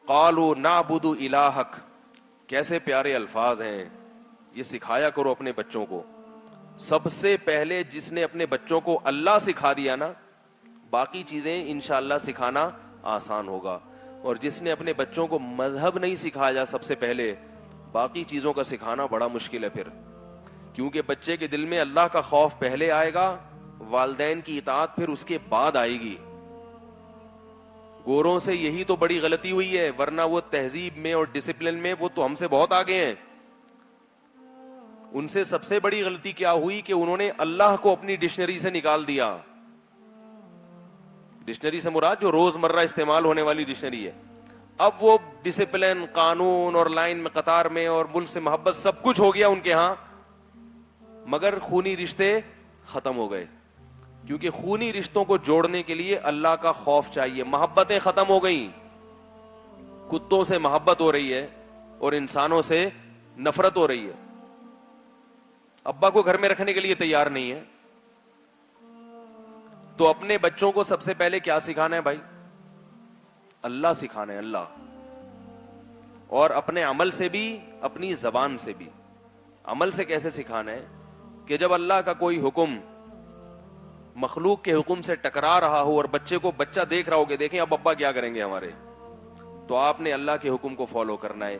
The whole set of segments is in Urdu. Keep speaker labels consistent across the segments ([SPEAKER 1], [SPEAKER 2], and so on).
[SPEAKER 1] قالوا نعبد الہک، کیسے پیارے الفاظ ہیں، یہ سکھایا کرو اپنے بچوں کو. سب سے پہلے جس نے اپنے بچوں کو اللہ سکھا دیا نا، باقی چیزیں انشاءاللہ سکھانا آسان ہوگا. اور جس نے اپنے بچوں کو مذہب نہیں سکھایا سب سے پہلے، باقی چیزوں کا سکھانا بڑا مشکل ہے پھر. کیونکہ بچے کے دل میں اللہ کا خوف پہلے آئے گا، والدین کی اطاعت پھر اس کے بعد آئے گی. گوروں سے یہی تو بڑی غلطی ہوئی ہے، ورنہ وہ تہذیب میں اور ڈسپلن میں وہ تو ہم سے بہت آگے ہیں. ان سے سب سے بڑی غلطی کیا ہوئی کہ انہوں نے اللہ کو اپنی ڈکشنری سے نکال دیا. ڈکشنری سے مراد جو روز مرہ استعمال ہونے والی ڈکشنری ہے. اب وہ ڈسپلن، قانون اور لائن میں قطار میں اور ملک سے محبت سب کچھ ہو گیا ان کے ہاں، مگر خونی رشتے ختم ہو گئے. کیونکہ خونی رشتوں کو جوڑنے کے لیے اللہ کا خوف چاہیے. محبتیں ختم ہو گئیں، کتوں سے محبت ہو رہی ہے اور انسانوں سے نفرت ہو رہی ہے. ابا کو گھر میں رکھنے کے لیے تیار نہیں ہے. تو اپنے بچوں کو سب سے پہلے کیا سکھانا ہے بھائی؟ اللہ سکھانا ہے، اللہ. اور اپنے عمل سے بھی، اپنی زبان سے بھی. عمل سے کیسے سکھانا ہے؟ کہ جب اللہ کا کوئی حکم مخلوق کے حکم سے ٹکرا رہا ہو اور بچے کو بچہ دیکھ رہا ہو کہ دیکھیں اب ابا کیا کریں گے ہمارے، تو آپ نے اللہ کے حکم کو فالو کرنا ہے.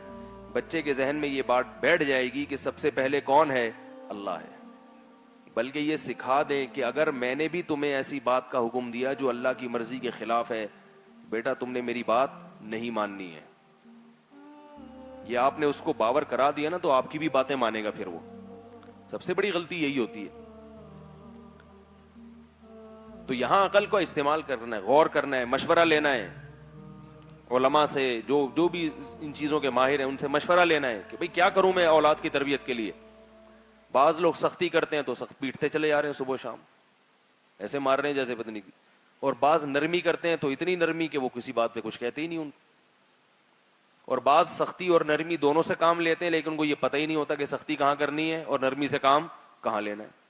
[SPEAKER 1] بچے کے ذہن میں یہ بات بیٹھ جائے گی کہ سب سے پہلے کون ہے؟ اللہ ہے. بلکہ یہ سکھا دیں کہ اگر میں نے بھی تمہیں ایسی بات کا حکم دیا جو اللہ کی مرضی کے خلاف ہے، بیٹا تم نے میری بات نہیں ماننی ہے. یہ آپ نے اس کو باور کرا دیا نا تو آپ کی بھی باتیں مانے گا پھر وہ. سب سے بڑی غلطی یہی ہوتی ہے. تو یہاں عقل کو استعمال کرنا ہے، غور کرنا ہے، مشورہ لینا ہے علماء سے، جو بھی ان چیزوں کے ماہر ہیں ان سے مشورہ لینا ہے کہ بھئی کیا کروں میں اولاد کی تربیت کے لیے. بعض لوگ سختی کرتے ہیں تو سخت پیٹتے چلے جا رہے ہیں، صبح شام ایسے مار رہے ہیں جیسے پتہ نہیں. اور بعض نرمی کرتے ہیں تو اتنی نرمی کہ وہ کسی بات پہ کچھ کہتے ہی نہیں ان. اور بعض سختی اور نرمی دونوں سے کام لیتے ہیں لیکن ان کو یہ پتہ ہی نہیں ہوتا کہ سختی کہاں کرنی ہے اور نرمی سے کام کہاں لینا ہے.